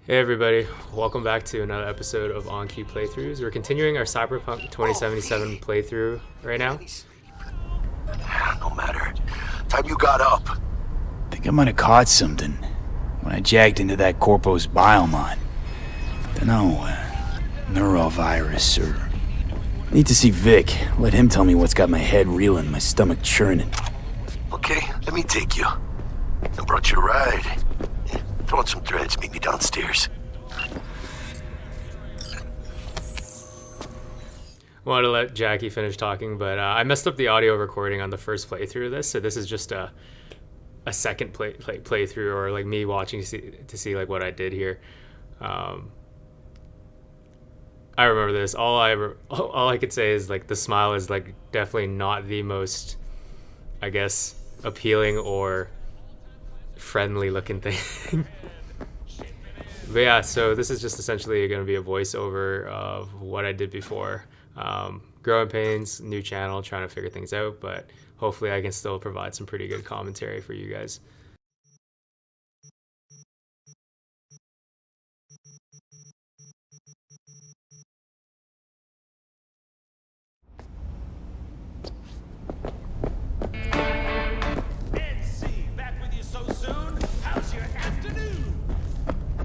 Hey everybody, welcome back to another episode of On Key Playthroughs. We're continuing our Cyberpunk 2077 playthrough right now. No matter. Time you got up. Think I might have caught something when I jagged into that Corpo's biomon. Dunno, neurovirus or... Need to see Vic. Let him tell me what's got my head reeling, my stomach churning. Okay, let me take you. I brought you a ride. Throw on some threads, meet me downstairs. Wanted to let Jackie finish talking, but I messed up the audio recording on the first playthrough of this, so this is just a second playthrough, or like me watching to see like what I did here. I remember this. All I could say is like the smile is like definitely not the most, I guess, appealing or friendly looking thing. But yeah, so this is just essentially going to be a voiceover of what I did before. Growing pains, new channel, trying to figure things out, but hopefully I can still provide some pretty good commentary for you guys.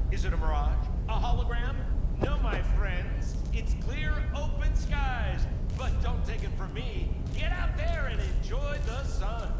Is it a mirage? A hologram? No, my friends. It's clear, open skies. But don't take it from me. Get out there and enjoy the sun.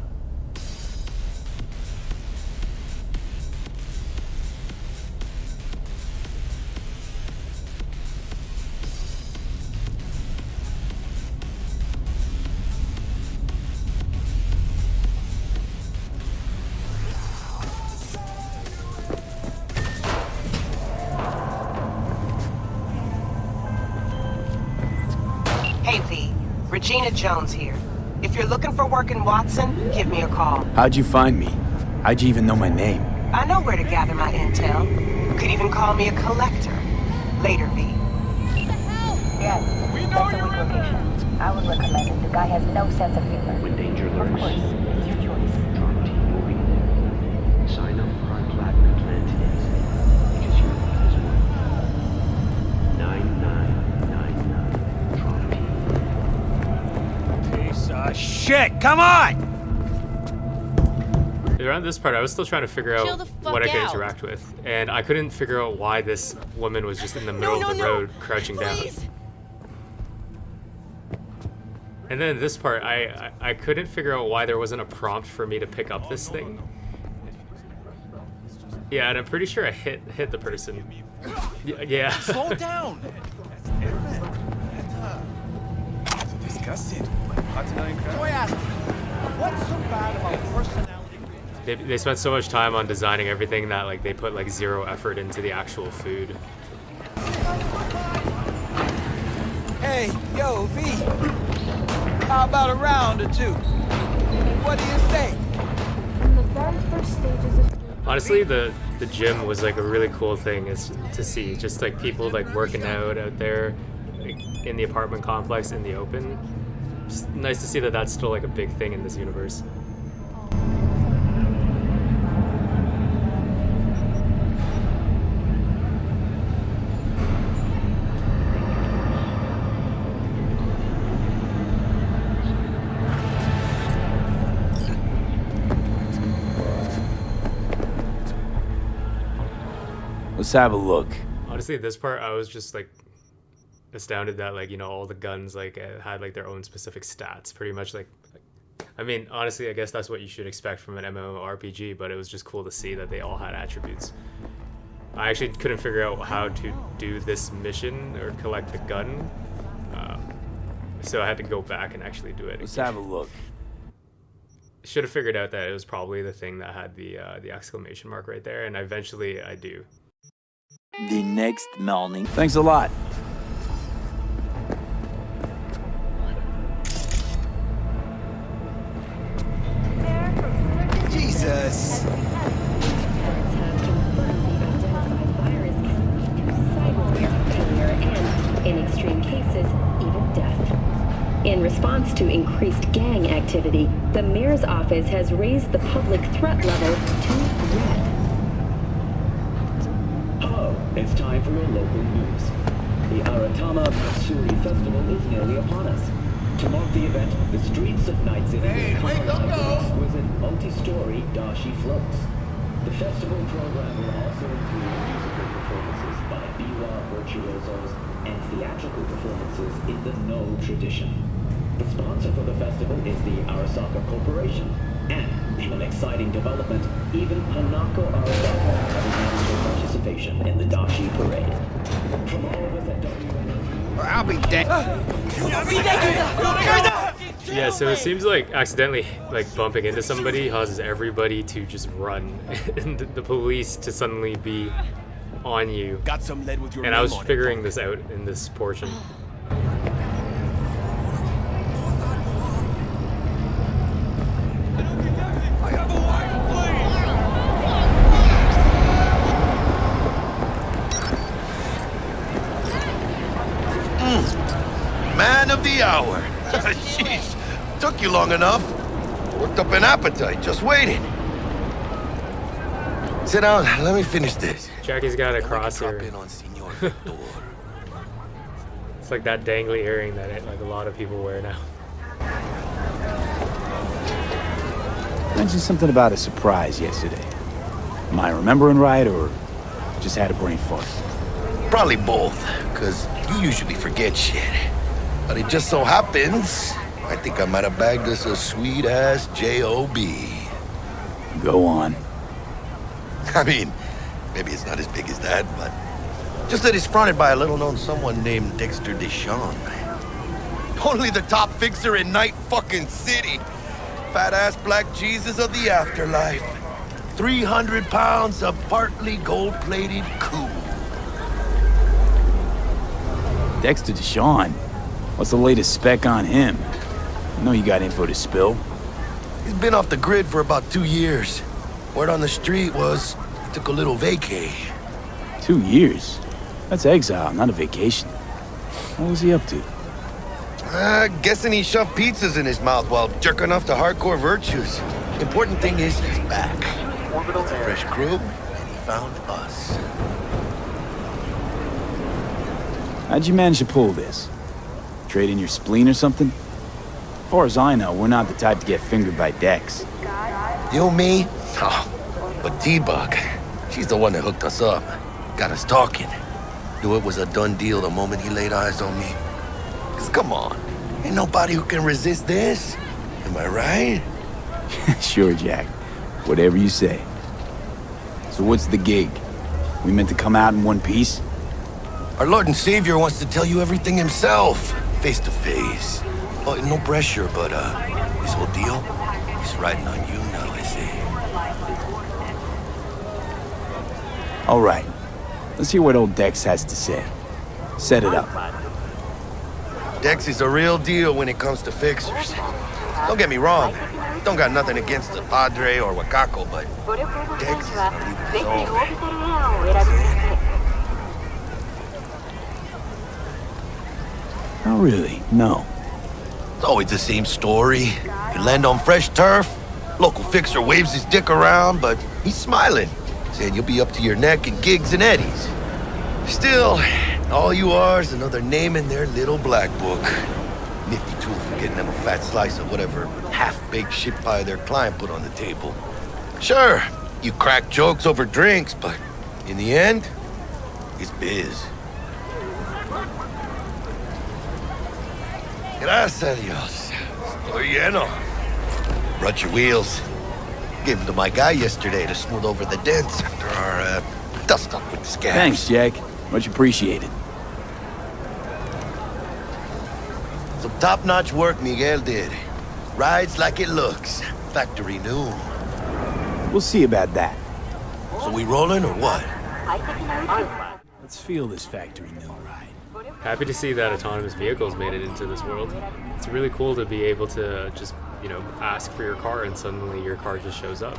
Hey V, Regina Jones here. If you're looking for work in Watson, give me a call. How'd you find me? How'd you even know my name? I know where to gather my intel. You could even call me a collector. Later, V. Yes, We know that's a you're weak in there. location. I would recommend it. The guy has no sense of humor. When danger Of lurks, course, it's your choice. drop team moving there. Sign up for our platinum plan today, because your life is worth it. 9999 drop team. Piece of shit! Come on! Around this part, I was still trying to figure Chill out the fuck what I could out. interact with, and I couldn't figure out why this woman was just in the middle of the road crouching Please. down. And then this part, I couldn't figure out why there wasn't a prompt for me to pick up this thing. Yeah, and I'm pretty sure I hit the person. Yeah. Slow down. Disgusting. So I asked, what's so bad about personality? They spent so much time on designing everything that like they put like zero effort into the actual food. Hey, yo, V. How about a round or two? What do you say? In the very first stages of... Honestly, the gym was like a really cool thing is to see, just like people like working out there, like in the apartment complex in the open. Just nice to see that that's still like a big thing in this universe. Let's have a look. Honestly, this part I was just like astounded that like, you know, all the guns like had like their own specific stats, pretty much like I mean, honestly, I guess that's what you should expect from an MMORPG, but it was just cool to see that they all had attributes. I actually couldn't figure out how to do this mission or collect the gun, so I had to go back and actually do it. Let's have a look. Should have figured out that it was probably the thing that had the exclamation mark right there, and eventually I do. The next morning. Thanks a lot. Jesus. In extreme cases, even death. In response to increased gang activity, the mayor's office has raised the public threat level to red. Hello, peripheral local news. The Aratama Matsuri Festival is nearly upon us. To mark the event, the streets of Night City will come alive with exquisite multi-story dashi floats. The festival program will also include musical performances by biwa virtuosos and theatrical performances in the No tradition. The sponsor for the festival is the Arasaka Corporation, and in an exciting development, even Hanako Arasaka has announced her participation in the Dashi parade. From all of us at WNS, I'll be dead. Yeah, so it seems like accidentally like bumping into somebody causes everybody to just run and the police to suddenly be on you. Got some lead with your And I was name on it. figuring this out in this portion. Man of the hour. Jeez, took you long enough. Worked up an appetite, just waiting. Sit down, let me finish this. Jackie's got a Then we can cross drop here. in on Senor Victor. It's like that dangly earring that like a lot of people wear now. Mentioned something about a surprise yesterday. Am I remembering right, or just had a brain fart? Probably both, because you usually forget shit. But it just so happens, I think I might have bagged us a sweet-ass J.O.B. Go on. I mean, maybe it's not as big as that, but just that it's fronted by a little-known someone named Dexter DeShawn. Only the top fixer in Night fucking City. Fat-ass black Jesus of the afterlife. 300 pounds of partly gold-plated coup. Dexter DeShawn. What's the latest spec on him? I know you got info to spill. He's been off the grid for about 2 years. Word on the street was he took a little vacay. 2 years? That's exile, not a vacation. What was he up to? Guessing he shoved pizzas in his mouth while jerking off to hardcore virtues. Important thing is he's back. It's a fresh crew, and he found us. How'd you manage to pull this? Trade in your spleen or something? As far as I know, we're not the type to get fingered by Dex. You, me? Oh, but T-Bug, she's the one that hooked us up. Got us talking. Knew it was a done deal the moment he laid eyes on me. 'Cause come on, ain't nobody who can resist this. Am I right? Sure, Jack. Whatever you say. So what's the gig? We meant to come out in one piece? Our Lord and Savior wants to tell you everything himself, face to face. Oh, no pressure, but this whole deal is riding on you now, I say. All right. Let's hear what old Dex has to say. Set it up. Dex is a real deal when it comes to fixers. Don't get me wrong, don't got nothing against the Padre or Wakako, but Dex is a league of his own. Not really, no. It's always the same story. You land on fresh turf, local fixer waves his dick around, but he's smiling, saying you'll be up to your neck in gigs and eddies. Still, all you are is another name in their little black book. Nifty tool for getting them a fat slice of whatever half-baked shit pie their client put on the table. Sure, you crack jokes over drinks, but in the end, it's biz. Gracias a Dios. Estoy lleno. Brought your wheels. Gave them to my guy yesterday to smooth over the dents after our dust-up with the scabs. Thanks, Jack. Much appreciated. Some top-notch work Miguel did. Rides like it looks. Factory new. We'll see about that. So we rolling or what? Let's feel this factory mill ride. Happy to see that autonomous vehicles made it into this world. It's really cool to be able to just, ask for your car and suddenly your car just shows up.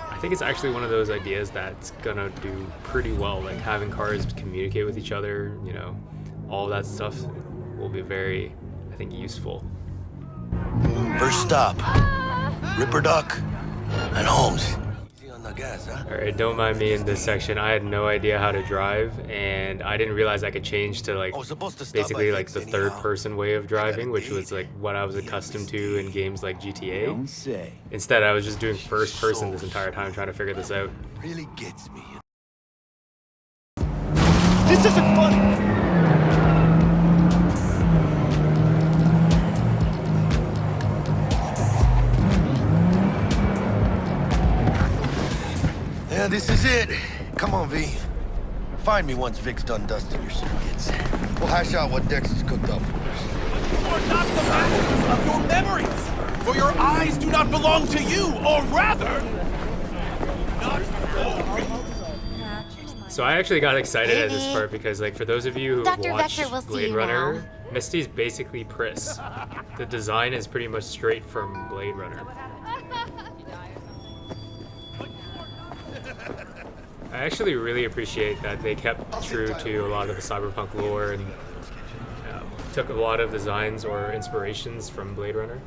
I think it's actually one of those ideas that's gonna do pretty well, like having cars communicate with each other, all that stuff will be very, I think, useful. First stop. Ripper Duck and Holmes. Easy on the guess, huh? Alright, don't mind me in this section. I had no idea how to drive, and I didn't realize I could change to like I was supposed to stop basically by like the Vic's third anyhow. person way of driving, which was date. like what I was accustomed to in games like GTA. Don't say. Instead, I was just doing first person this entire time trying to figure this out. Really gets me. This isn't funny! Yeah, this is it. Come on, V. Find me once Vic's done dusting your circuits. We'll hash out what Dexter's cooked up for us. You are not the masters of your memories, for your eyes do not belong to you, or rather, not So I actually got excited at this part because, like, for those of you who Dr. watched Vector will see Blade you Runner, now. Misty's basically Pris. The design is pretty much straight from Blade Runner. I actually really appreciate that they kept true to a lot of the Cyberpunk lore and took a lot of designs or inspirations from Blade Runner.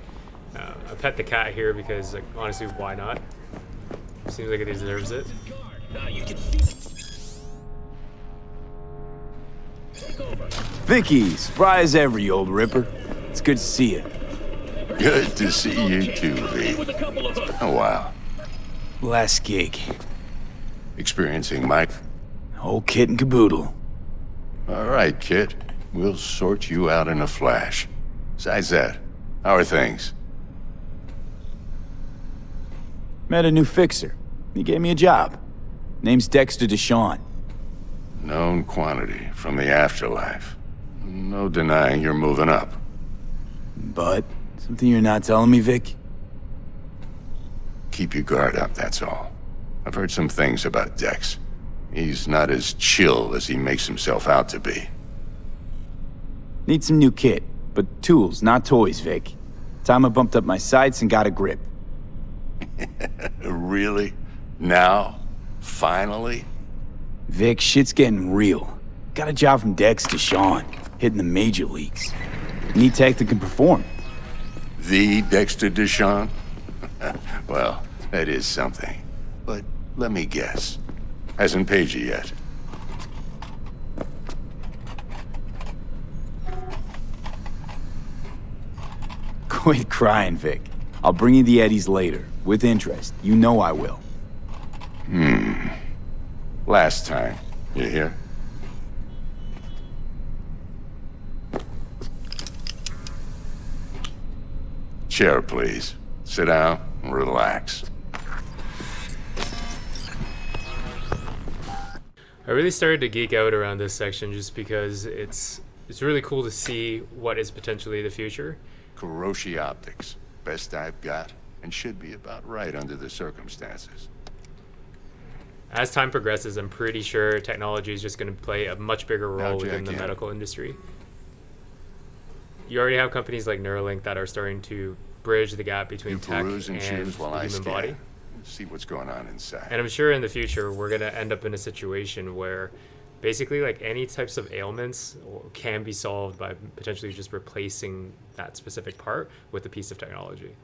I pet the cat here because, like, honestly, why not? Seems like it deserves it. Vicky, spry as ever, you old ripper. It's good to see you. Good to see you too, V. Oh, wow. Last gig. Experiencing Mike? Whole kit and caboodle. All right, kid. We'll sort you out in a flash. Besides that, how are things? Met a new fixer. He gave me a job. Name's Dexter DeShawn. Known quantity from the afterlife. No denying you're moving up. But, something you're not telling me, Vic? Keep your guard up, that's all. I've heard some things about Dex. He's not as chill as he makes himself out to be. Need some new kit, but tools, not toys, Vic. Time I bumped up my sights and got a grip. Really? Now? Finally? Vic, shit's getting real. Got a job from Dex to Sean, hitting the major leagues. Need tech that can perform. The Dexter DeShawn? Well, that is something. But let me guess. Hasn't paid you yet. Quit crying, Vic. I'll bring you the eddies later, with interest. You know I will. Last time. You hear? Chair, please. Sit down and relax. I really started to geek out around this section just because it's really cool to see what is potentially the future. Kuroshi Optics. Best I've got, and should be about right under the circumstances. As time progresses, I'm pretty sure technology is just going to play a much bigger role within the medical industry. You already have companies like Neuralink that are starting to bridge the gap between tech and the human body. See what's going on inside. And I'm sure in the future we're going to end up in a situation where basically like any types of ailments can be solved by potentially just replacing that specific part with a piece of technology.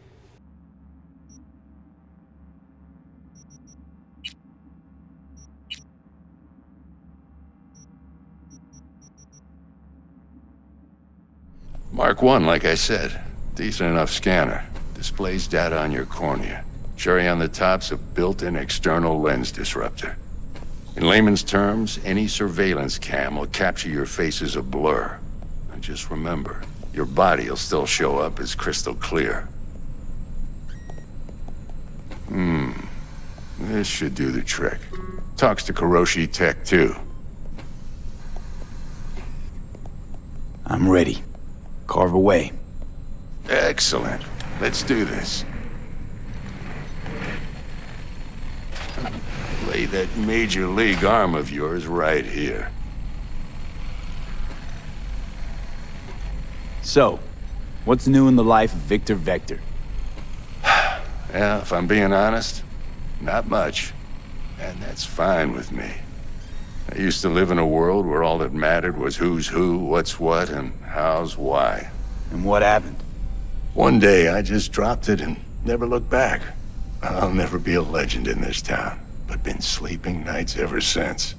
Mark 1, like I said. Decent enough scanner. Displays data on your cornea. Cherry on the top's a built-in external lens disruptor. In layman's terms, any surveillance cam will capture your face as a blur. And just remember, your body will still show up as crystal clear. This should do the trick. Talks to Kuroshi Tech, too. I'm ready. Carve away. Excellent. Let's do this. Lay that major league arm of yours right here. So, what's new in the life of Victor Vector? Yeah, if I'm being honest, not much. And that's fine with me. I used to live in a world where all that mattered was who's who, what's what, and how's why. And what happened? One day, I just dropped it and never looked back. I'll never be a legend in this town. but been sleeping nights ever since.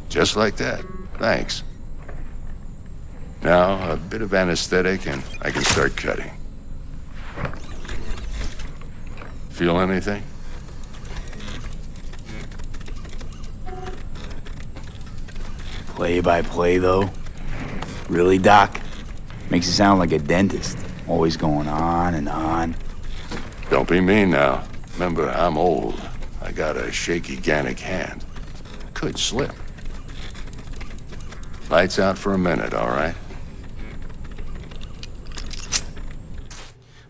Just like that. Thanks. Now, a bit of anesthetic and I can start cutting. Feel anything? Play by play, though? Really, Doc? Makes you sound like a dentist. Always going on and on. Don't be mean now. Remember, I'm old. I got a shaky Gannic hand. Could slip. Lights out for a minute, all right?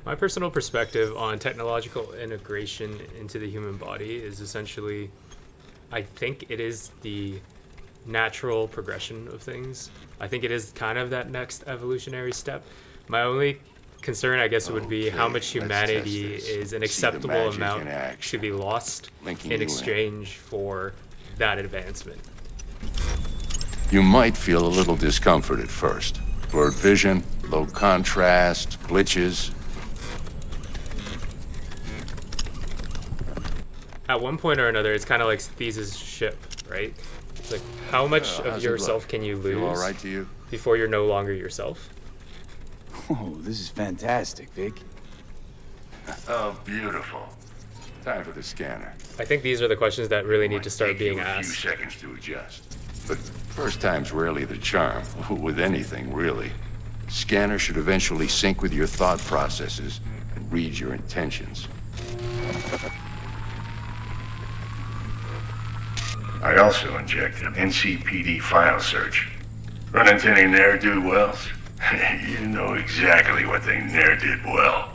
My personal perspective on technological integration into the human body is essentially, I think it is the natural progression of things. I think it is kind of that next evolutionary step. My only concern, I guess, would be how much humanity is an acceptable amount to be lost in exchange for that advancement. You might feel a little discomfort at first. Blurred vision, low contrast, glitches. At one point or another, it's kind of like These's ship, right? It's like, how much of yourself can you lose Feel all right to you? before you're no longer yourself? Oh, this is fantastic, Vic. Oh, beautiful. Time for the scanner. I think these are the questions that really need to start being A asked. few seconds to adjust. But first time's rarely the charm, with anything, really. Scanner should eventually sync with your thought processes and read your intentions. I also injected an NCPD file search. Run into any ne'er-do-wells? You know exactly what they ne'er did well.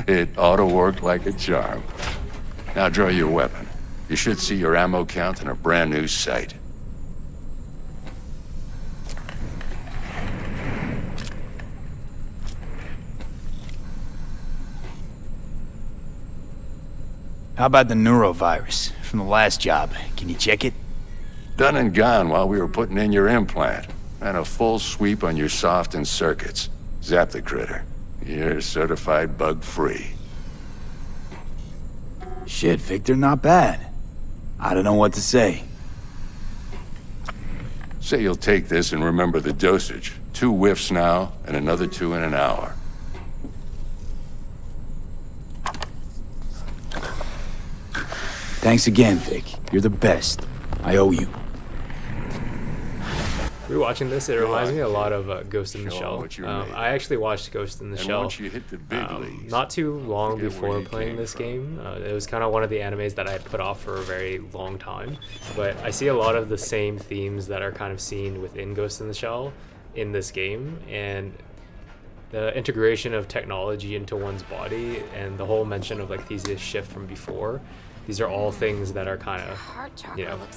It ought to work like a charm. Now draw your weapon. You should see your ammo count in a brand new sight. How about the neurovirus from the last job? Can you check it? Done and gone while we were putting in your implant. And a full sweep on your soft and circuits. Zap the critter. You're certified bug-free. Shit, Victor, not bad. I don't know what to say. Say you'll take this and remember the dosage. 2 whiffs now, and another 2 in an hour. Thanks again, Vic. You're the best. I owe you. Rewatching this, it reminds me a lot of Ghost in the Shell. what you're made I actually watched Ghost in the And Shell once you hit the big leagues, not too long forget where before you playing came this from. game. It was kind of one of the animes that I had put off for a very long time. But I see a lot of the same themes that are kind of seen within Ghost in the Shell in this game. And the integration of technology into one's body and the whole mention of like Theseus' shift from before. These are all things that are kind of,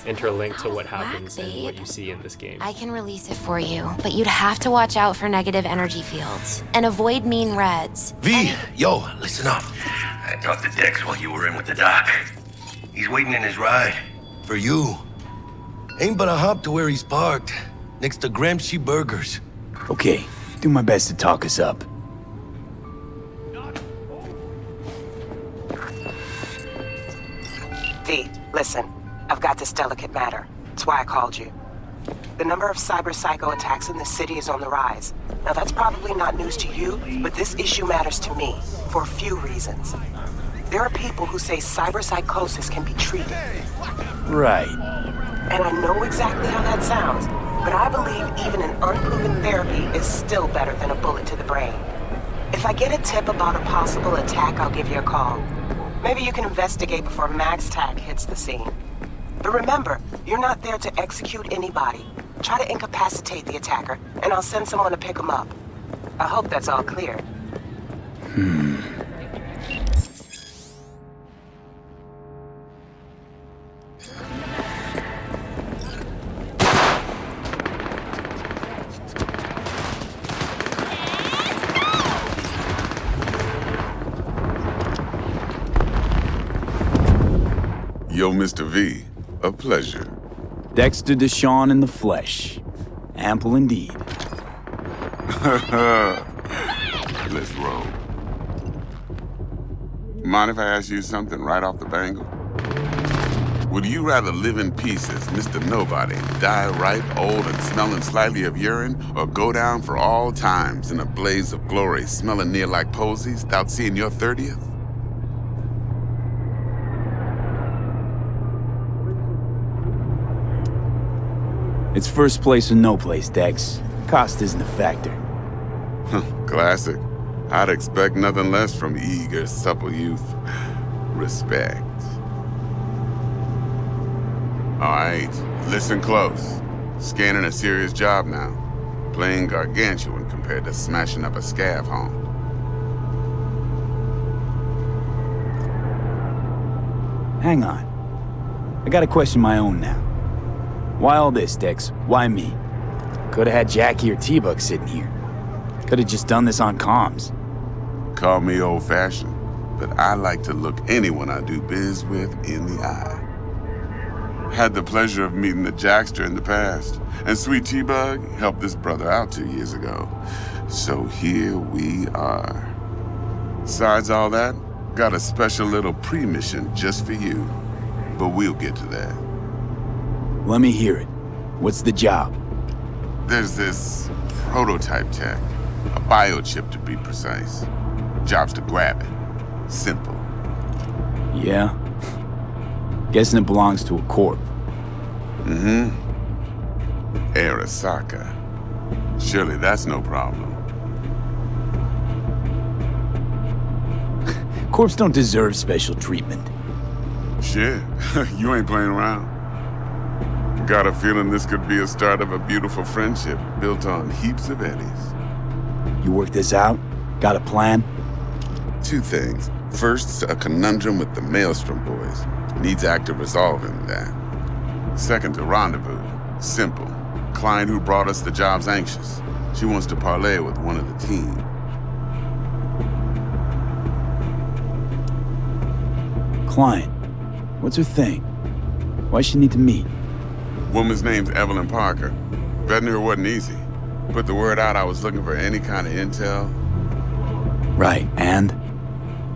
interlinked to what happens and what you see in this game. I can release it for you, but you'd have to watch out for negative energy fields and avoid mean reds. V, yo, listen up. I talked to Dex while you were in with the doc. He's waiting in his ride. For you. Ain't but a hop to where he's parked. Next to Gramsci Burgers. Okay, do my best to talk us up. V, listen. I've got this delicate matter. That's why I called you. The number of cyber psycho attacks in the city is on the rise. Now that's probably not news to you, but this issue matters to me for a few reasons. There are people who say cyber psychosis can be treated. Right. And I know exactly how that sounds, but I believe even an unproven therapy is still better than a bullet to the brain. If I get a tip about a possible attack, I'll give you a call. Maybe you can investigate before MaxTac hits the scene. But remember, you're not there to execute anybody. Try to incapacitate the attacker, and I'll send someone to pick him up. I hope that's all clear. Yo, Mr. V, a pleasure. Dexter DeShawn in the flesh. Ample indeed. Let's roll. Mind if I ask you something right off the bangle? Would you rather live in pieces, Mr. Nobody, die ripe, old, and smelling slightly of urine, or go down for all times in a blaze of glory, smelling near like posies, without seeing your 30th? It's first place or no place, Dex. Cost isn't a factor. Classic. I'd expect nothing less from eager, supple youth. Respect. All right, listen close. Scanning a serious job now. Playing gargantuan compared to smashing up a scav home. Hang on. I gotta question my own now. Why all this, Dex? Why me? Could've had Jackie or T-Bug sitting here. Could've just done this on comms. Call me old-fashioned, but I like to look anyone I do biz with in the eye. Had the pleasure of meeting the Jackster in the past, and Sweet T-Bug helped this brother out 2 years ago. So here we are. Besides all that, got a special little pre-mission just for you, but we'll get to that. Let me hear it. What's the job? There's this prototype tech, a biochip to be precise. Job's to grab it. Simple. Yeah? Guessing it belongs to a corp. Mm-hmm. Arasaka. Surely that's no problem. Corps don't deserve special treatment. Shit, you ain't playing around. Got a feeling this could be a start of a beautiful friendship built on heaps of eddies. You work this out? Got a plan? 2 things. First, a conundrum with the Maelstrom boys. Needs active resolving that. Second, a rendezvous. Simple. Client who brought us the job's anxious. She wants to parlay with one of the team. Client. What's her thing? Why she need to meet? Woman's name's Evelyn Parker. Betting her wasn't easy. Put the word out I was looking for any kind of intel. Right, and?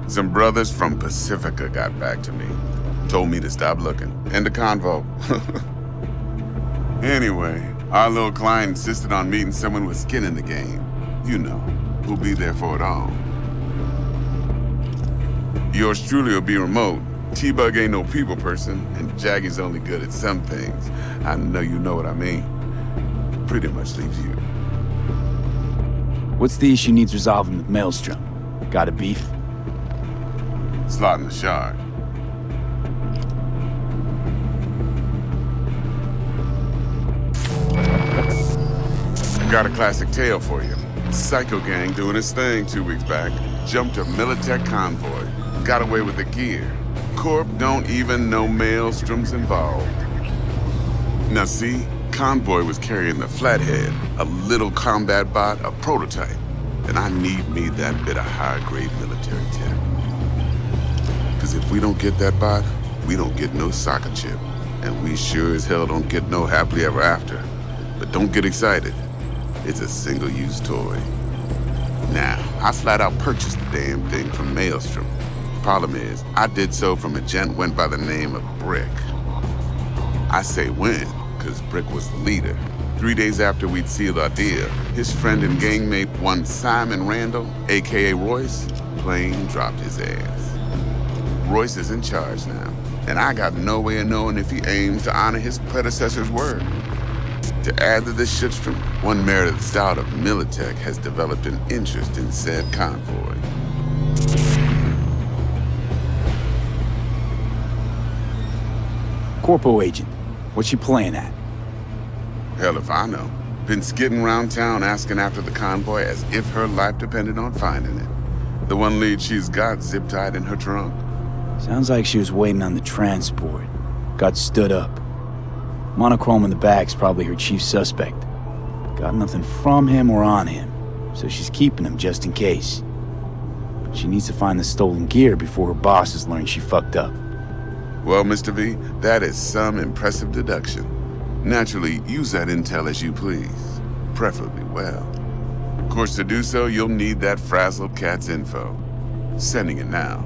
Some brothers from Pacifica got back to me. Told me to stop looking. End of convo. Anyway, our little client insisted on meeting someone with skin in the game. You know, who'll be there for it all. Yours truly will be remote. T-Bug ain't no people person, and Jaggy's only good at some things. I know you know what I mean. Pretty much leaves you. What's the issue needs resolving with Maelstrom? Got a beef? Slot in the shard. Got a classic tale for you. Psycho gang doing his thing 2 weeks back. Jumped a Militech convoy. Got away with the gear. Corp don't even know Maelstrom's involved. Now see, convoy was carrying the Flathead, a little combat bot, a prototype. And I need me that bit of high-grade military tech. Because if we don't get that bot, we don't get no soccer chip. And we sure as hell don't get no happily ever after. But don't get excited. It's a single-use toy. Now, I flat out purchased the damn thing from Maelstrom. Problem is, I did so from a gent went by the name of Brick. I say when, because Brick was the leader. 3 days after we'd sealed our deal, his friend and gangmate, one Simon Randall, aka Royce, plain dropped his ass. Royce is in charge now, and I got no way of knowing if he aims to honor his predecessor's word. To add to this shitstorm, one Meredith Stout of Militech has developed an interest in said convoy. Corpo agent. What's she playing at? Hell if I know. Been skidding around town asking after the convoy as if her life depended on finding it. The one lead she's got zip-tied in her trunk. Sounds like she was waiting on the transport. Got stood up. Monochrome in the back's probably her chief suspect. Got nothing from him or on him, so she's keeping him just in case. But she needs to find the stolen gear before her bosses learn she fucked up. Well, Mr. V, that is some impressive deduction. Naturally, use that intel as you please, preferably well. Of course, to do so, you'll need that frazzled cat's info. Sending it now.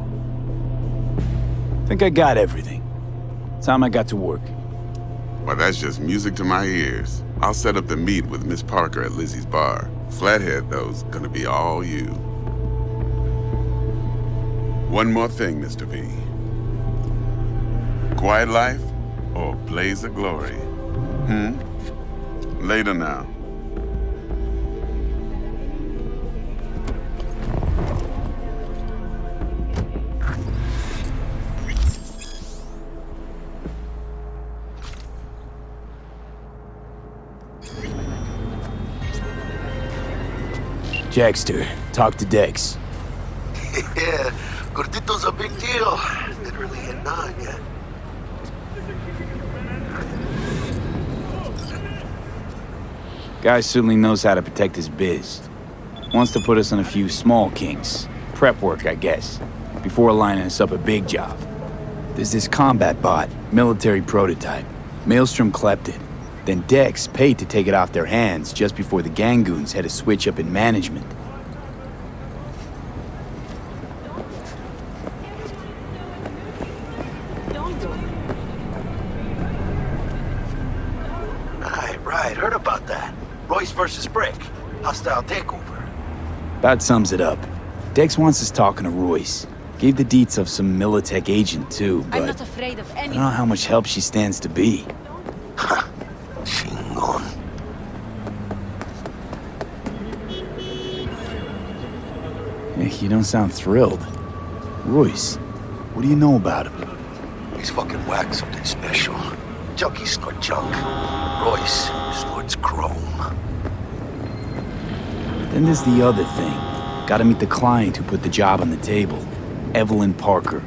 Think I got everything. Time I got to work. Well, that's just music to my ears. I'll set up the meet with Miss Parker at Lizzie's bar. Flathead, though's gonna be all you. One more thing, Mr. V. Quiet life or blaze of glory? Later now. Dexter, talk to Dex. Yeah, Gordito's a big deal. Literally hit 9 yet. Guy certainly knows how to protect his biz. Wants to put us on a few small kinks. Prep work, I guess. Before lining us up a big job. There's this combat bot, military prototype. Maelstrom clept it. Then Dex paid to take it off their hands just before the Gangoons had a switch up in management. Right, heard about that. Royce versus Brick. Hostile takeover. About sums it up. Dex wants us talking to Royce. Gave the deets of some Militech agent too, but I'm not afraid of I anything. don't know how much help she stands to be. Chingon. You don't sound thrilled. Royce, what do you know about him? He's fucking whack, something special. Junkies snort junk. Royce snorts chrome. Then there's the other thing. Gotta meet the client who put the job on the table. Evelyn Parker.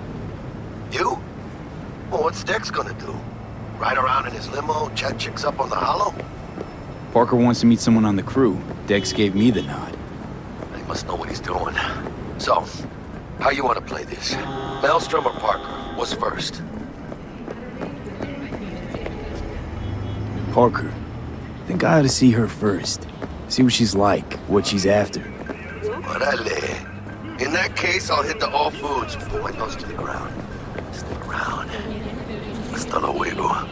You? Well, what's Dex gonna do? Ride around in his limo, chat chicks up on the hollow? Parker wants to meet someone on the crew. Dex gave me the nod. He must know what he's doing. So, how you want to play this? Maelstrom or Parker? What's first? Parker. Think I ought to see her first. See what she's like, what she's after. Orale. In that case, I'll hit the all foods before it goes to the ground. Stick around. Hasta luego.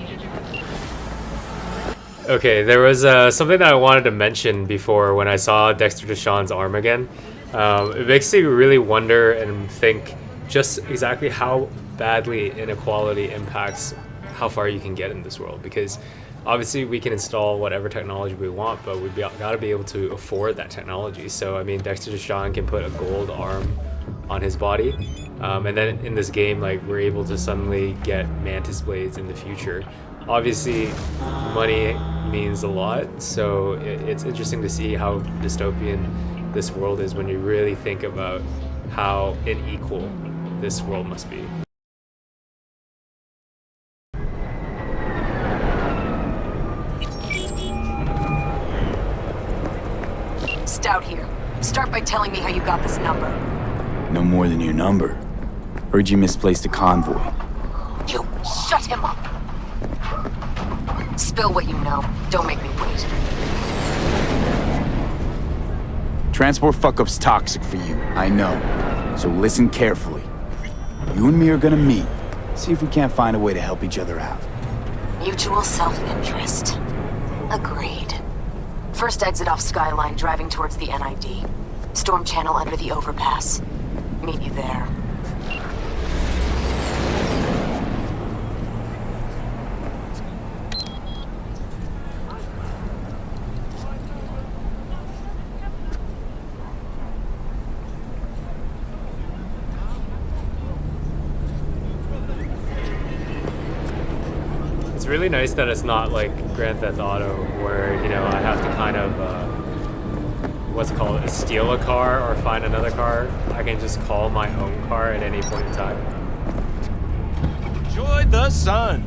Okay, there was something that I wanted to mention before when I saw Dexter DeShawn's arm again. It makes me really wonder and think just exactly how badly inequality impacts how far you can get in this world, because obviously we can install whatever technology we want, but we've got to be able to afford that technology. So I mean, Dexter DeShawn can put a gold arm on his body, and then in this game, like, we're able to suddenly get mantis blades in the future. Obviously money means a lot, so it's interesting to see how dystopian this world is when you really think about how unequal this world must be. Stout here. Start by telling me how you got this number. No more than your number. Heard you misplaced a convoy. You shut him up. Spill what you know. Don't make me wait. Transport fuck-up's toxic for you, I know. So listen carefully. You and me are gonna meet. See if we can't find a way to help each other out. Mutual self-interest. Agreed. First exit off Skyline, driving towards the NID. Storm channel under the overpass. Meet you there. It's really nice that it's not like Grand Theft Auto, where, you know, I have to kind of, what's it called, steal a car or find another car. I can just call my own car at any point in time. Enjoy the sun.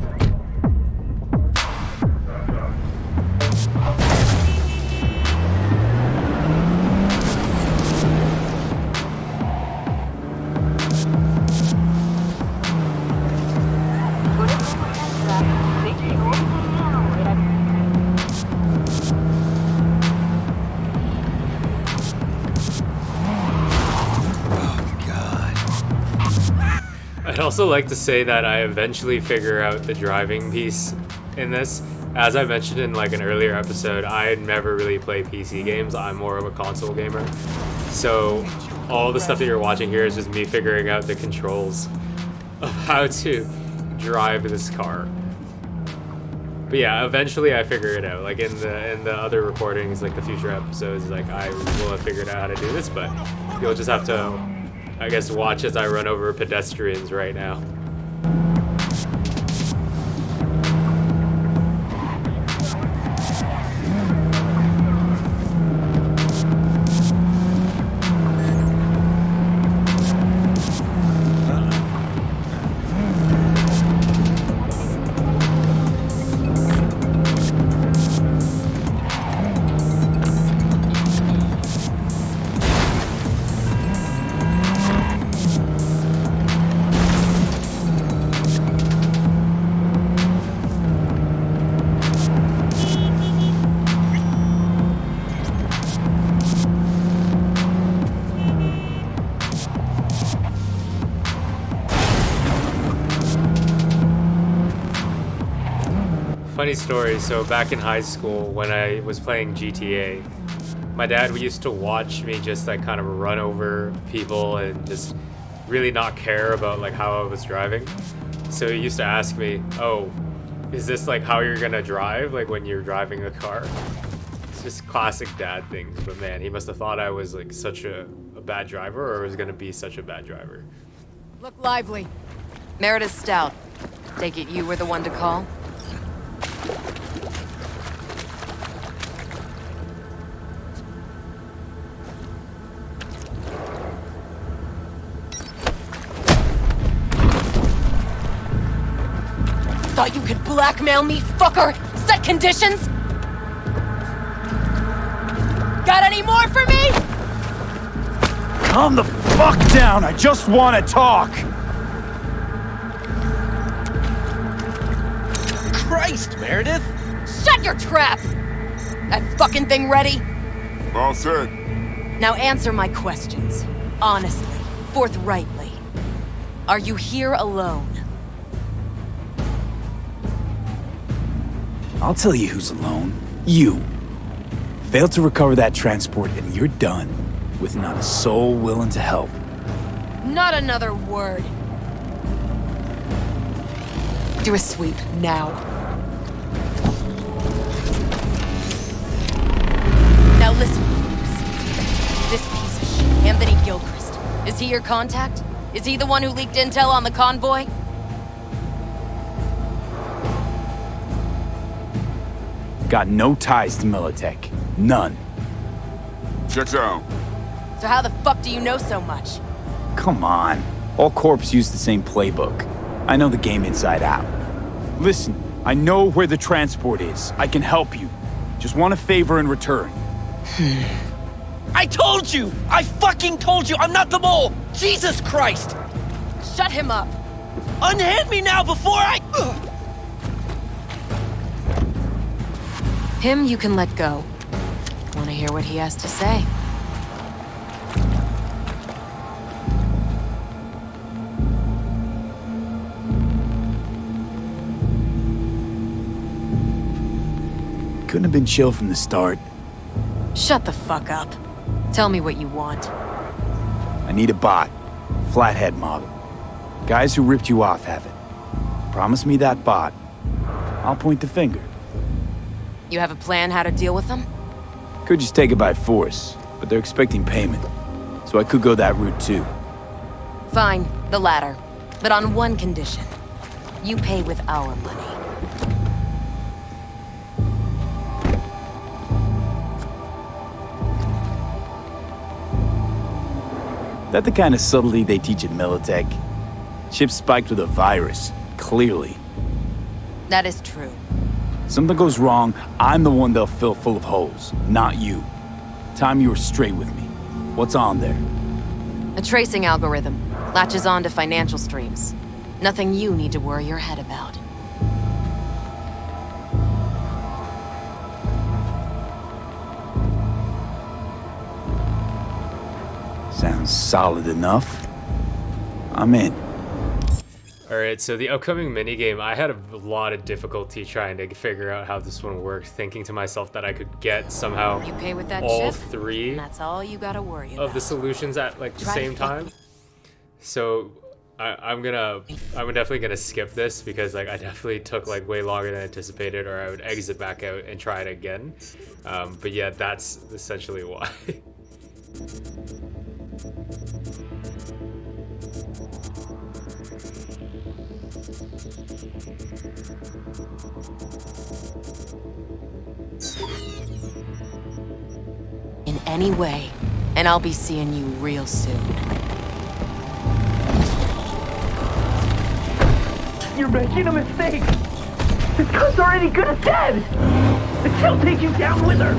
also like to say that I eventually figure out the driving piece in this. As I mentioned in like an earlier episode, I never really play PC games. I'm more of a console gamer. So all the stuff that you're watching here is just me figuring out the controls of how to drive this car. But yeah, eventually I figure it out. Like in the other recordings, like the future episodes, like I will have figured out how to do this, but you'll just have to, I guess, watch as I run over pedestrians right now. Funny story, so back in high school when I was playing GTA, my dad used to watch me just like kind of run over people and just really not care about like how I was driving. So he used to ask me, oh, is this like how you're gonna drive, like when you're driving a car? It's just classic dad things, but man, he must have thought I was like such a bad driver, or was gonna be such a bad driver. Look lively. Meredith Stout. Take it you were the one to call? Thought you could blackmail me, fucker? Set conditions? Got any more for me? Calm the fuck down, I just want to talk! Christ, Meredith! Shut your trap! That fucking thing ready? All set. Now answer my questions. Honestly, forthrightly. Are you here alone? I'll tell you who's alone. You. Failed to recover that transport and you're done, with not a soul willing to help. Not another word. Do a sweep, now. Now listen, folks. This piece of shit, Anthony Gilchrist, is he your contact? Is he the one who leaked intel on the convoy? Got no ties to Militech. None. Checks out. So how the fuck do you know so much? Come on. All corps use the same playbook. I know the game inside out. Listen, I know where the transport is. I can help you. Just want a favor in return. I told you! I fucking told you! I'm not the mole! Jesus Christ! Shut him up! Unhand me now before I... Him you can let go. Want to hear what he has to say? Couldn't have been chill from the start. Shut the fuck up. Tell me what you want. I need a bot. Flathead model. Guys who ripped you off have it. Promise me that bot. I'll point the finger. You have a plan how to deal with them? Could just take it by force, but they're expecting payment. So I could go that route too. Fine, the latter. But on one condition. You pay with our money. That the kind of subtlety they teach at Militech? Ships spiked with a virus, clearly. That is true. Something goes wrong, I'm the one they'll fill full of holes, not you. Time you were straight with me. What's on there? A tracing algorithm. Latches on to financial streams. Nothing you need to worry your head about. Sounds solid enough. I'm in. Alright, so the upcoming minigame, I had a lot of difficulty trying to figure out how this one worked, thinking to myself that I could get somehow You pay with that all chip, three and that's all you gotta worry about. of the solutions at like the Try to same time. So I'm definitely gonna skip this because like I definitely took like way longer than anticipated, or I would exit back out and try it again. But yeah, that's essentially why. In any way, and I'll be seeing you real soon. You're making a mistake! This gun's already good as dead! She'll take you down with her!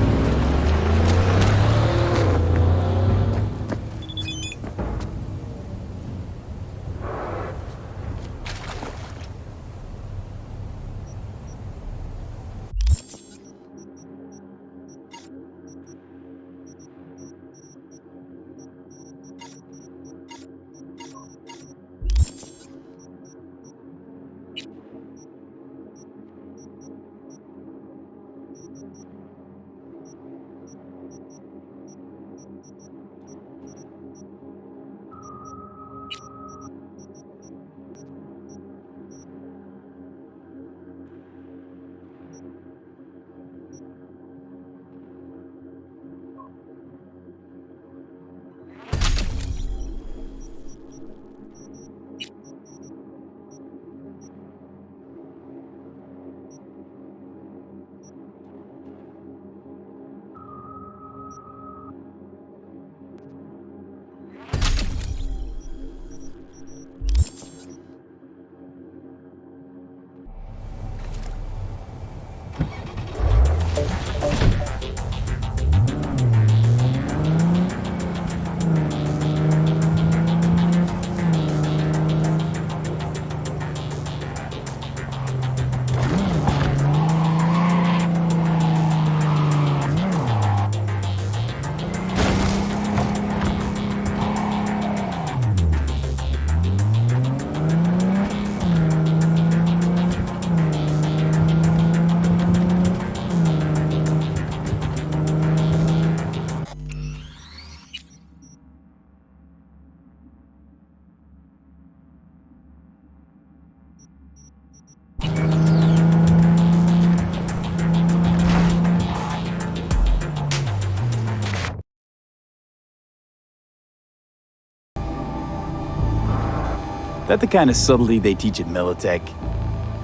That the kind of subtlety they teach at Militech?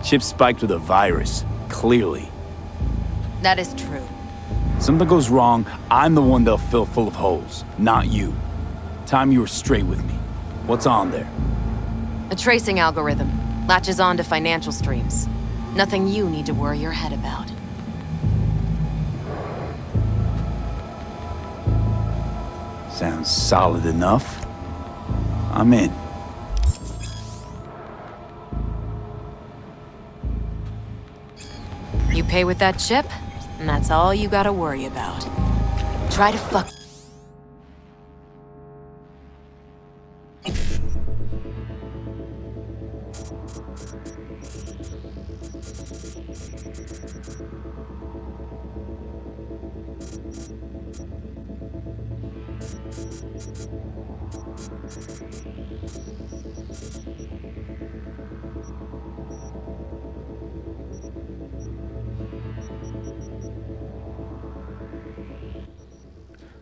Chip spiked with a virus, clearly. That is true. Something goes wrong, I'm the one they'll fill full of holes, not you. Time you were straight with me. What's on there? A tracing algorithm. Latches on to financial streams. Nothing you need to worry your head about. Sounds solid enough. I'm in. You pay with that chip, and that's all you gotta worry about. Try to fuck...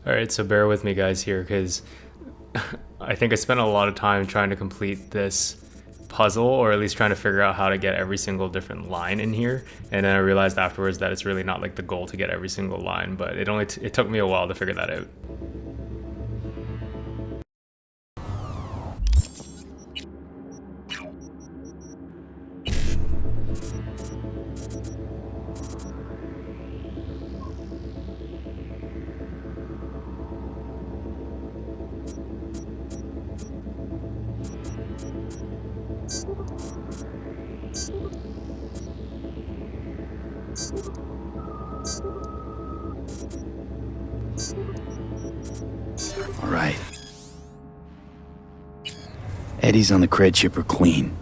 Alright, so bear with me guys here, because I think I spent a lot of time trying to complete this puzzle, or at least trying to figure out how to get every single different line in here, and then I realized afterwards that it's really not like the goal to get every single line, but it took me a while to figure that out. All right. Eddies on the cred chip are clean.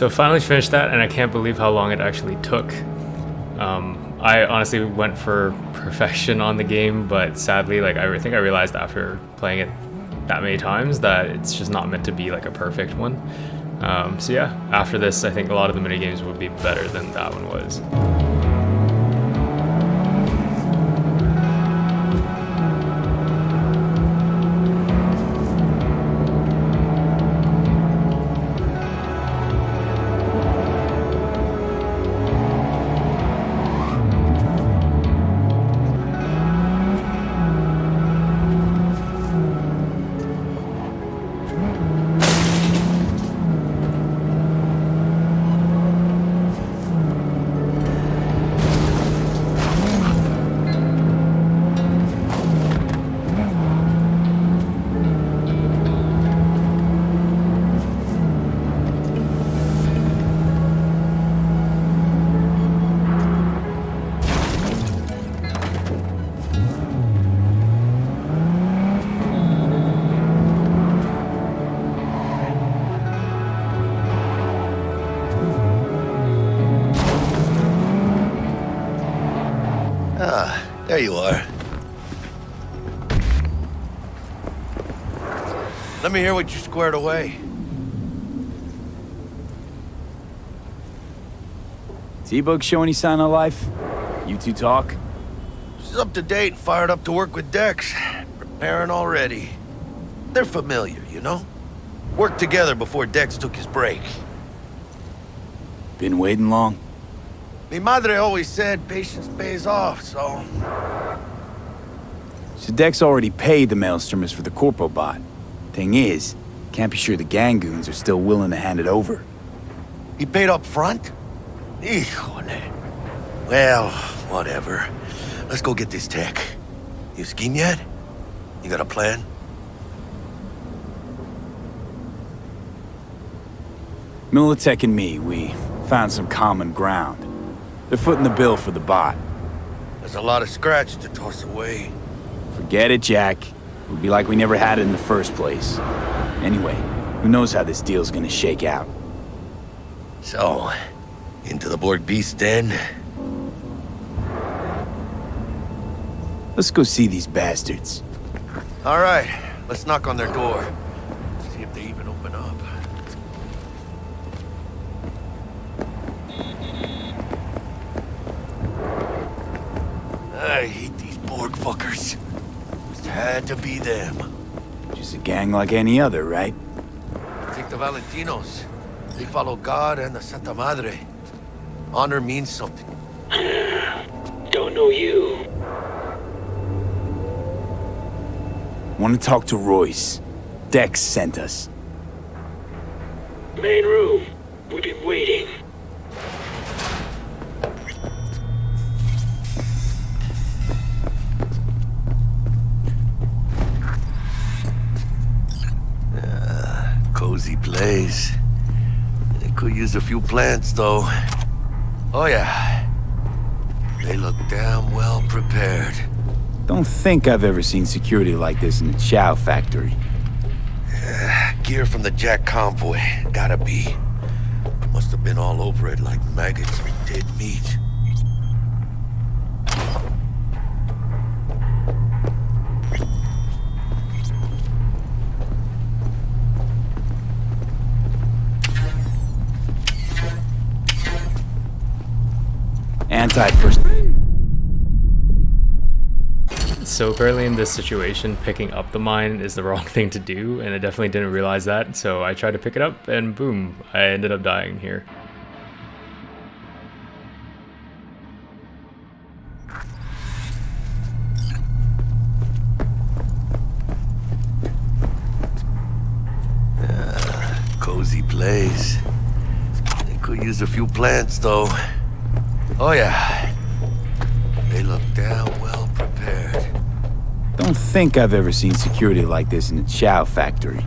So finally finished that, and I can't believe how long it actually took. I honestly went for perfection on the game, but sadly, like I think I realized after playing it that many times that it's just not meant to be like a perfect one. So yeah, after this, I think a lot of the minigames would be better than that one was. There you are. Let me hear what you squared away. T-Bug show any sign of life? You two talk? She's up to date and fired up to work with Dex. Preparing already. They're familiar, you know? Worked together before Dex took his break. Been waiting long? Mi madre always said patience pays off, so... So Dex already paid the Maelstromers for the Corpo bot. Thing is, can't be sure the gang goons are still willing to hand it over. He paid up front? Híjole. Well, whatever. Let's go get this tech. You skiing yet? You got a plan? Militech and me, we found some common ground. They're footing the bill for the bot. There's a lot of scratch to toss away. Forget it, Jack. It would be like we never had it in the first place. Anyway, who knows how this deal's gonna shake out. So, into the Borg Beast Den? Let's go see these bastards. All right, let's knock on their door. See if they even open up. I hate these Borg fuckers. Just had to be them. Just a gang like any other, right? Take the Valentinos. They follow God and the Santa Madre. Honor means something. Don't know you. Want to talk to Royce. Dex sent us. Main room. We've been waiting. Cozy place. They could use a few plants, though. Oh, yeah. They look damn well prepared. Don't think I've ever seen security like this in the Chow factory. Gear from the Jack convoy. Gotta be. Must have been all over it like maggots of dead meat. So apparently in this situation, picking up the mine is the wrong thing to do, and I definitely didn't realize that, so I tried to pick it up, and boom, I ended up dying here. Cozy place. They could use a few plants, though. Oh, yeah. They look damn well prepared. Don't think I've ever seen security like this in the Chow factory.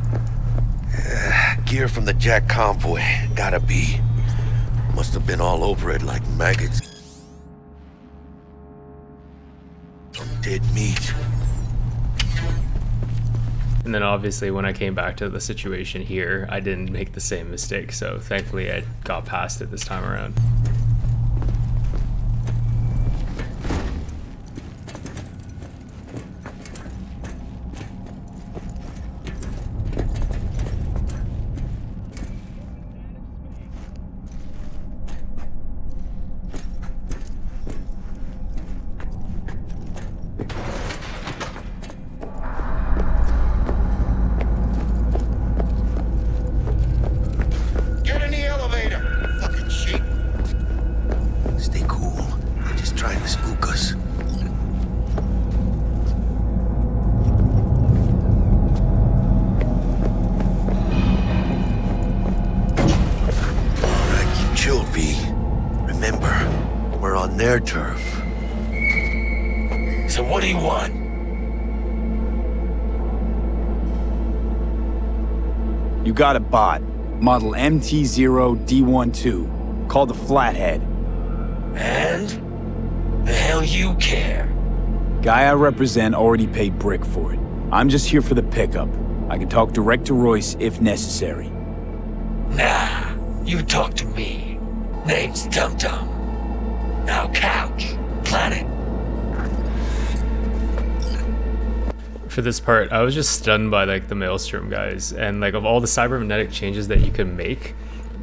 Gear from the Jack convoy. Gotta be. Must have been all over it like maggots of dead meat. And then obviously when I came back to the situation here, I didn't make the same mistake. So thankfully I got past it this time around. Get in the elevator! Fucking shit. Stay cool. They're just trying to spook us. Alright, keep chill, V. Remember, we're on their turf. So what do you want? You got a bot. Model MT0D12. Called the Flathead. And? The hell you care? Guy I represent already paid Brick for it. I'm just here for the pickup. I can talk direct to Royce if necessary. Nah, you talk to me. Name's Dum Dum. Now couch, planet. For this part, I was just stunned by like the Maelstrom guys, and like of all the cybernetic changes that you could make,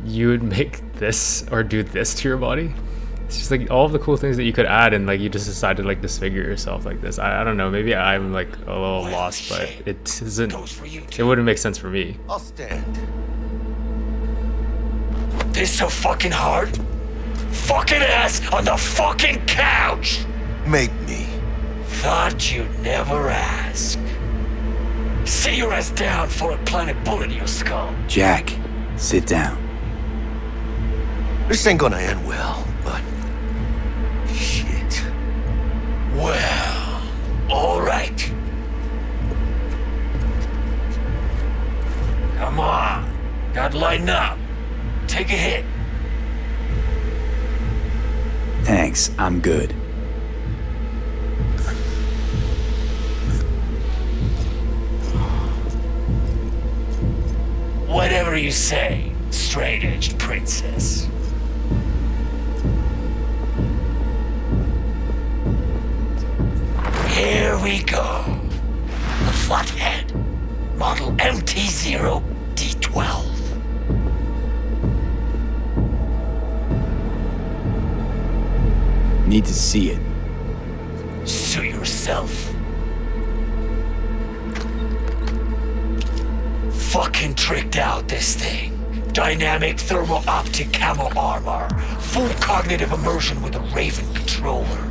you would make this or do this to your body. It's just like all of the cool things that you could add, and like you just decided to like disfigure yourself like this. I don't know, maybe I'm like a little lost, but it isn't. It wouldn't make sense for me. I'll stand. This so fucking hard? Fucking ass on the fucking couch! Make me. Thought you'd never ask. Sit your ass down for a planet bullet in your skull. Jack, sit down. This ain't gonna end well, but... shit. Well, alright. Come on. Gotta lighten up. Take a hit. Thanks, I'm good. Whatever you say, straight-edged princess. Here we go. The Flathead, model MT0D12. Need to see it. Suit yourself. Fucking tricked out this thing. Dynamic thermo-optic camo armor. Full cognitive immersion with a Raven controller.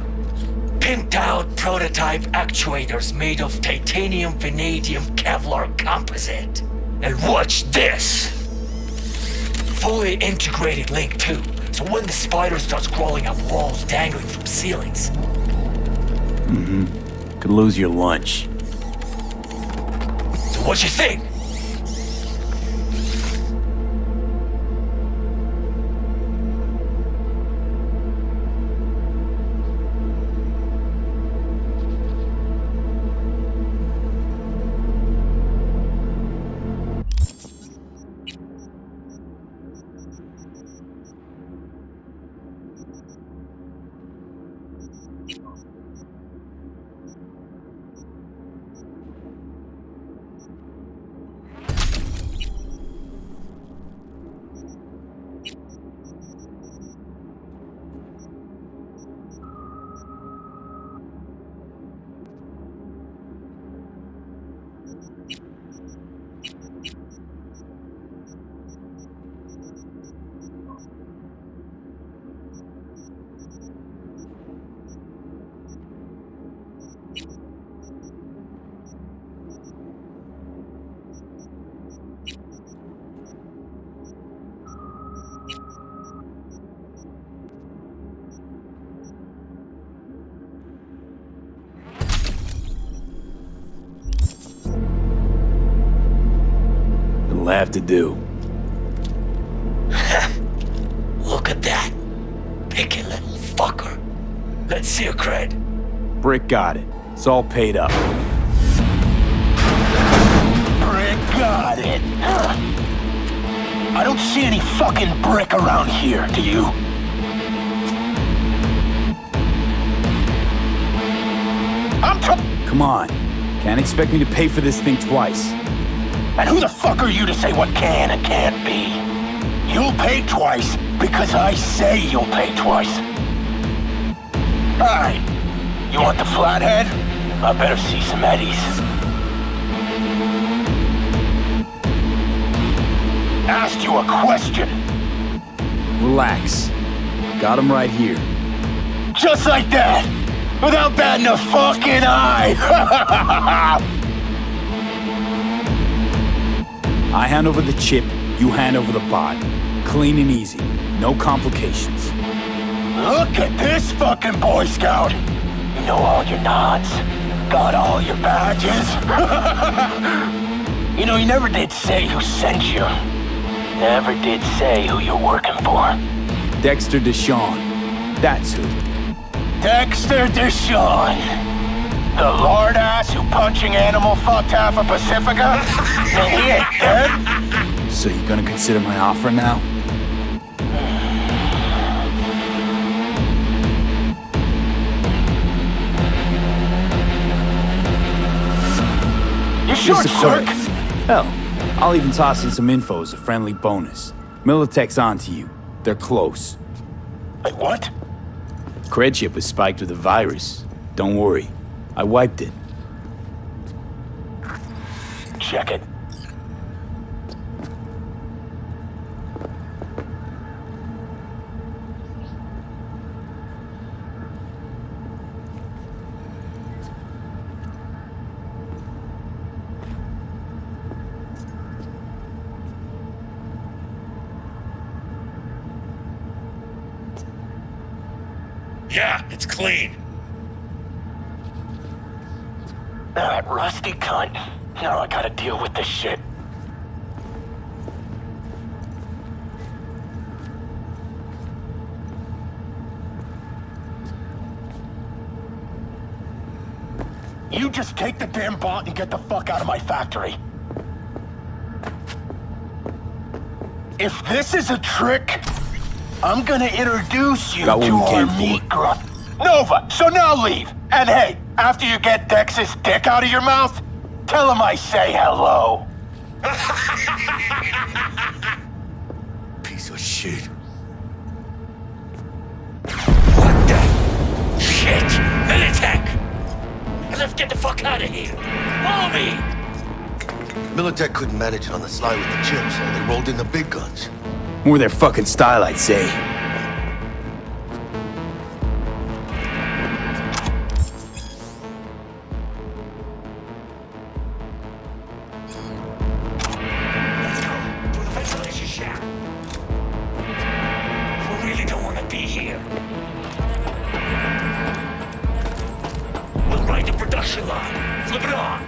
Pimped out prototype actuators made of titanium, vanadium, Kevlar composite. And watch this! Fully integrated link too, so when the spider starts crawling up walls dangling from ceilings. Could lose your lunch. So what you think? It'll have to do. Look at that. Picky little fucker. Let's see your cred. Brick got it. It's all paid up. not it. I don't see any fucking brick around here, do you? Come on. Can't expect me to pay for this thing twice. And who the fuck are you to say what can and can't be? You'll pay twice because I say you'll pay twice. Alright. You want the flathead? I better see some eddies. Asked you a question. Relax. Got him right here. Just like that! Without batting a fucking eye! I hand over the chip, you hand over the bot. Clean and easy. No complications. Look at this fucking Boy Scout! You know all your nods. Got all your badges. You know, you never did say who sent you. Never did say who you're working for. Dexter DeShawn. That's who. Dexter DeShawn. The lord ass who punching animal fucked half of Pacifica? And he ain't dead? So you gonna consider my offer now? You sure, Cirque? Hell, I'll even toss in some info as a friendly bonus. Militech's onto you. They're close. Wait, what? Cred chip was spiked with a virus. Don't worry. I wiped it. Check it. Yeah, it's clean. That rusty cunt. Now I gotta deal with this shit. You just take the damn bot and get the fuck out of my factory. If this is a trick, I'm gonna introduce you to our meat grunt. Nova, so now leave. And hey, after you get Dex's dick out of your mouth, tell him I say hello. Piece of shit. What the shit? Militech! Let's get the fuck out of here. Follow me! Militech couldn't manage it on the slide with the chips, so they rolled in the big guns. More their fucking style, I'd say. Let's go to the ventilation shaft. We really don't want to be here. We'll ride the production line. Flip it on.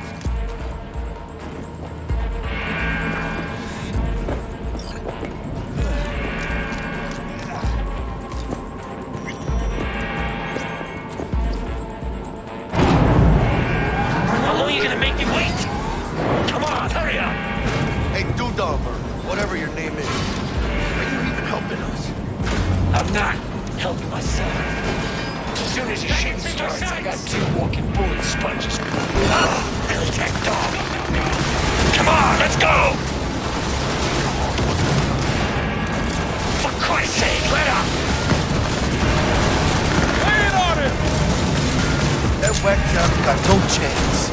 Whatever your name is, are you even helping us? I'm not helping myself. As soon as your shit starts, I got 2 walking bullet sponges. Militech dog. Come on, let's go! For Christ's sake, let up! Lay it on him! That whack job got no chance.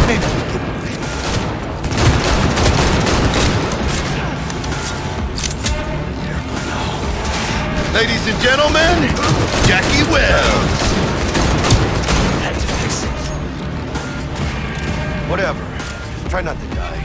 Maybe we get away. Ladies and gentlemen, Jackie Wells. Whatever. Try not to die.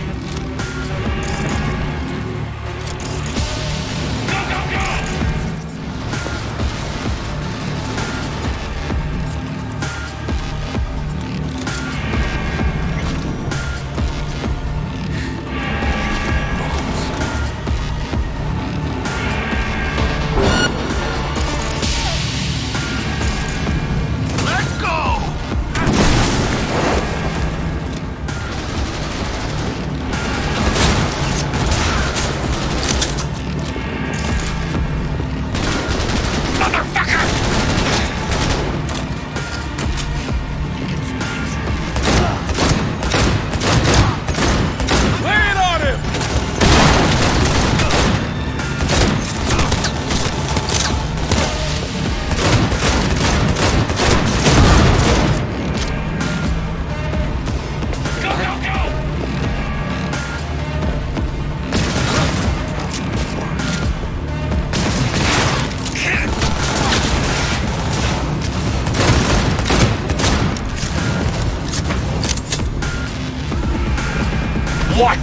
What?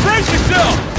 Brace yourself!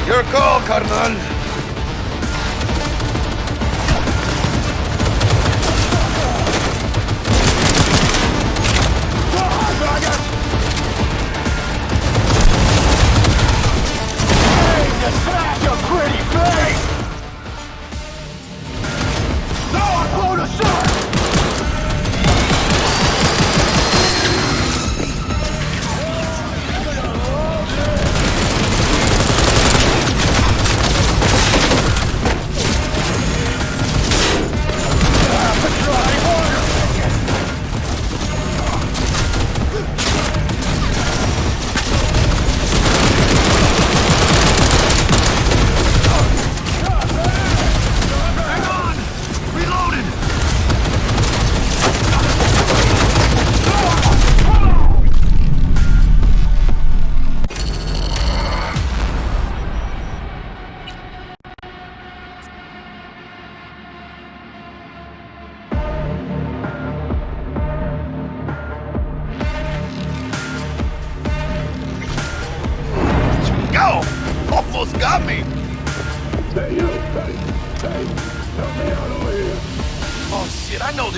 Your call, Carnal.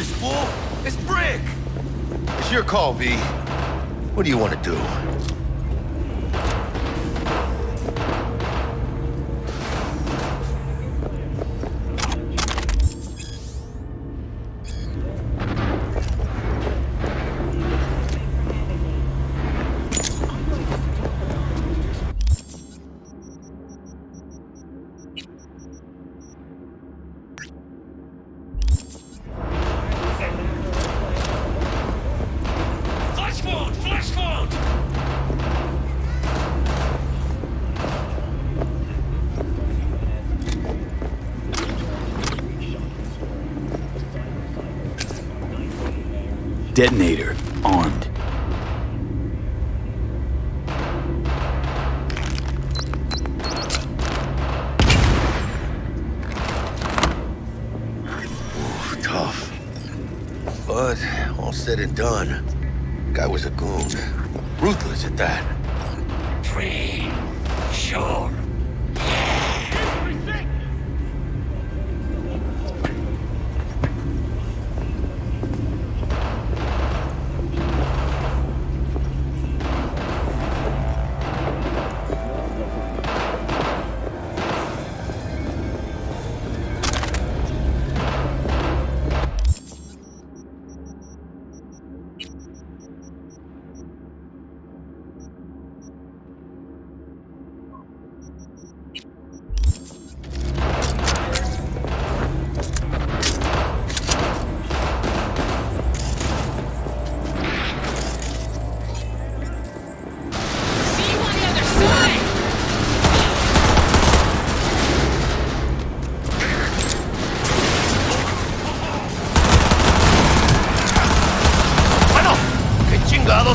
this, fool! It's Brick! It's your call, V. What do you want to do? Flash wound! Detonator armed. Ooh, tough. But all said and done, guy was a goon. Ruthless at that. Free. Sure.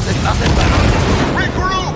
Estás esperando. Regroup!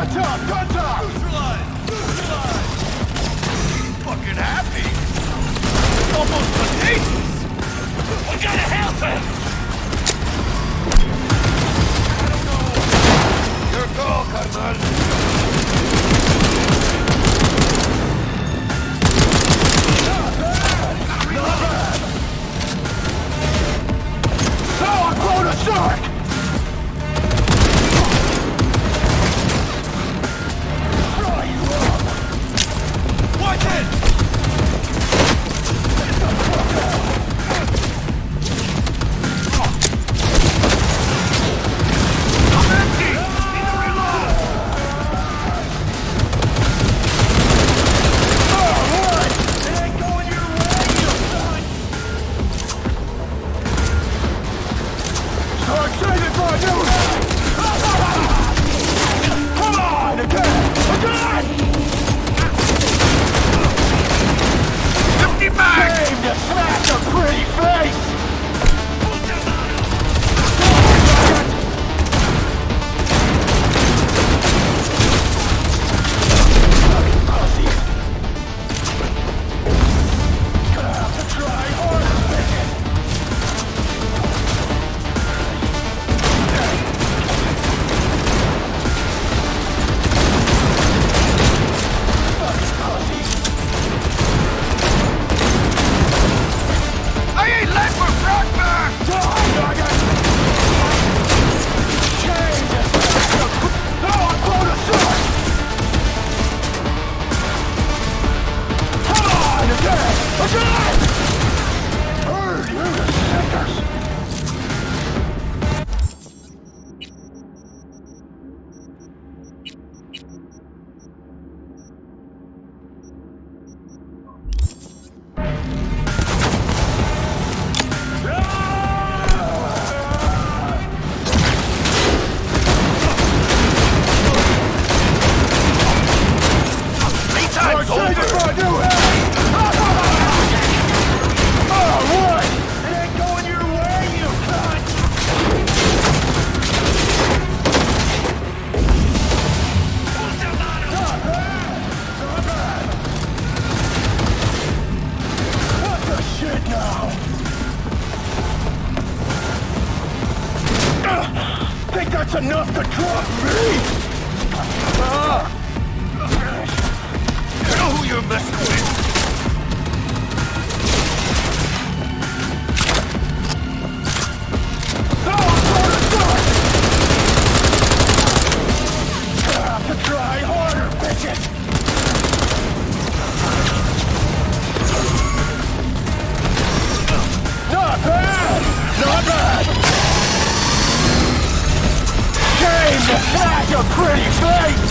Guns up! Guns up! Neutralize! Neutralize! Fucking happy! It's almost contagious! We gotta help him! Your call, Carnal. I'm going to shark! Watch it! I'm empty! Need to reload! Oh, what? It ain't going your way, you son! Start saving for a new head! Come on, again! Again! Empty back! Shame to smash a pretty face! Gonna have to try harder, bitches! I ain't left for Frogman! Change it! No, I'm going to suck! Come on, again! Again! Heard you, sickers! Time's over. Oh, what? It ain't going your way, you cunt! What the shit now? Think that's enough to drop me? You know who you're messing with? No, I'm going to start! Gonna have to try harder, bitches! Not bad! Not bad! Shame to smash a pretty face!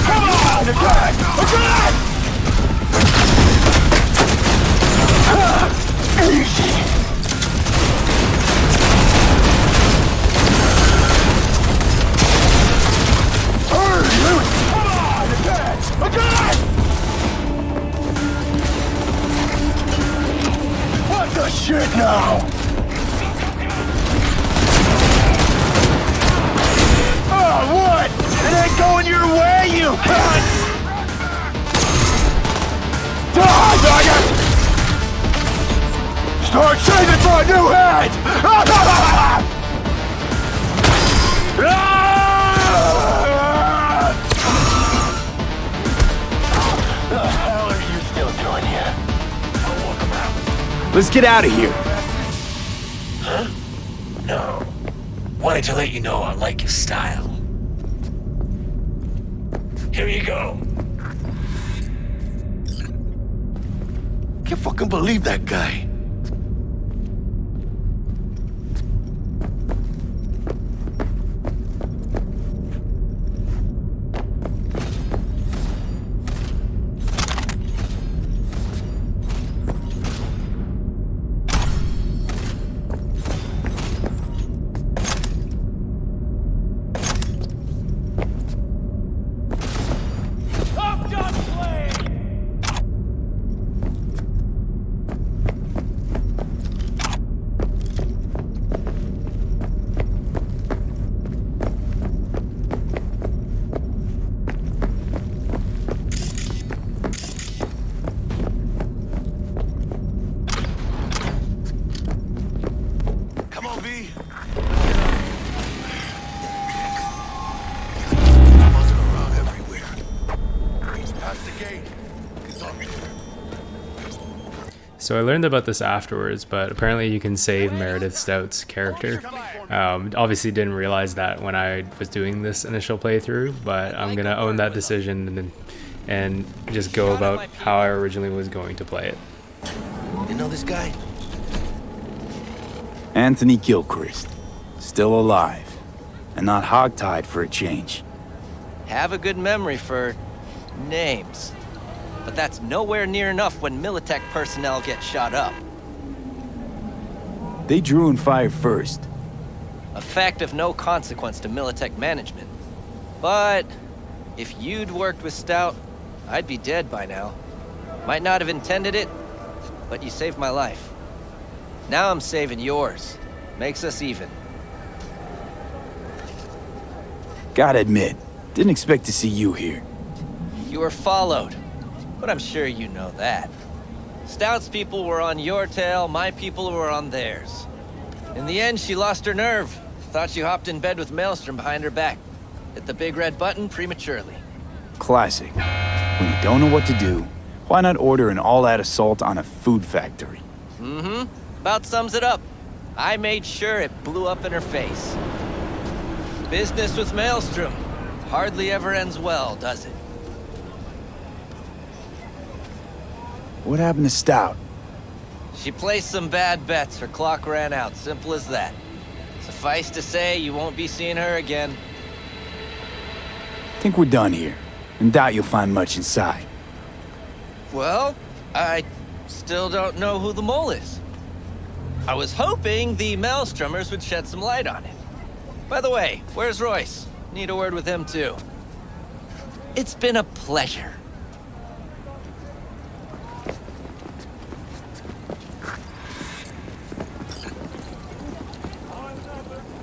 Come on, again! Again! Easy! Hurry, you! Come on, again! Again! What the shit now? Oh, what? It ain't going your way, you cunt! Die, faggot! Start saving for a new head! The hell are you still doing here? I'll walk around. Let's get out of here. Huh? No. Wanted to let you know I like your style. Here you go. Can't fucking believe that guy. So I learned about this afterwards, but apparently you can save Meredith Stout's character. Obviously didn't realize that when I was doing this initial playthrough, but I'm gonna own that decision and just go about how I originally was going to play it. You know this guy? Anthony Gilchrist. Still alive. And not hogtied for a change. Have a good memory for names. But that's nowhere near enough when Militech personnel get shot up. They drew and fired first. A fact of no consequence to Militech management. But if you'd worked with Stout, I'd be dead by now. Might not have intended it, but you saved my life. Now I'm saving yours. Makes us even. Gotta admit, didn't expect to see you here. You were followed, but I'm sure you know that. Stout's people were on your tail, my people were on theirs. In the end, she lost her nerve. Thought you hopped in bed with Maelstrom behind her back. Hit the big red button prematurely. Classic. When you don't know what to do, why not order an all-out assault on a food factory? Mm-hmm. About sums it up. I made sure it blew up in her face. Business with Maelstrom hardly ever ends well, does it? What happened to Stout? She placed some bad bets. Her clock ran out. Simple as that. Suffice to say, you won't be seeing her again. Think we're done here, and doubt you'll find much inside. Well, I still don't know who the mole is. I was hoping the Maelstromers would shed some light on it. By the way, where's Royce? Need a word with him, too. It's been a pleasure.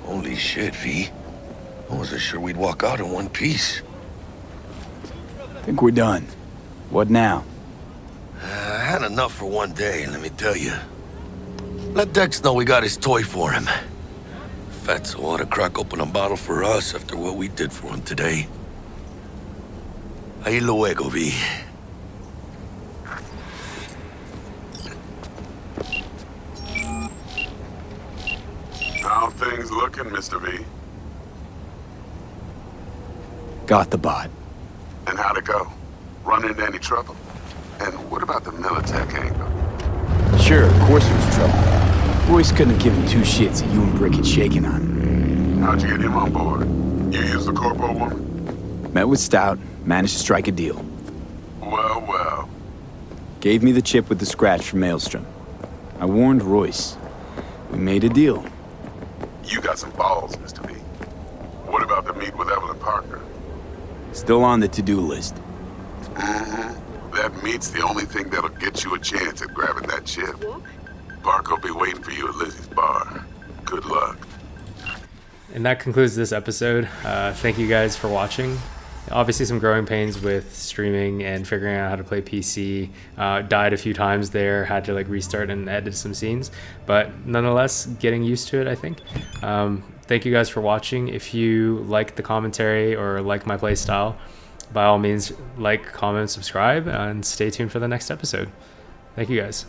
Holy shit, V. I wasn't sure we'd walk out in one piece. Think we're done. What now? I had enough for one day, let me tell you. Let Dex know we got his toy for him. Fatso ought to crack open a bottle for us after what we did for him today. Ahí luego, V. How things looking, Mr. V? Got the bot. And how'd it go? Run into any trouble? And what about the Militech angle? Sure, of course there was trouble. Royce couldn't have given two shits that you and Brick had shaken on him. How'd you get him on board? You used the corpo woman? Met with Stout, managed to strike a deal. Well, well. Gave me the chip with the scratch from Maelstrom. I warned Royce. We made a deal. You got some balls, Mr. V. What about the meet with Evelyn Parker? Still on the to-do list. Mm-hmm. That meet's the only thing that'll get you a chance at grabbing that chip. Parker will be waiting for you at Lizzie's bar. Good luck. And that concludes this episode. Thank you guys for watching. Obviously some growing pains with streaming and figuring out how to play PC. Died a few times there, had to like restart and edit some scenes, but nonetheless getting used to it, I think. Thank you guys for watching. If you like the commentary or like my play style, by all means like, comment, subscribe, and stay tuned for the next episode. Thank you guys.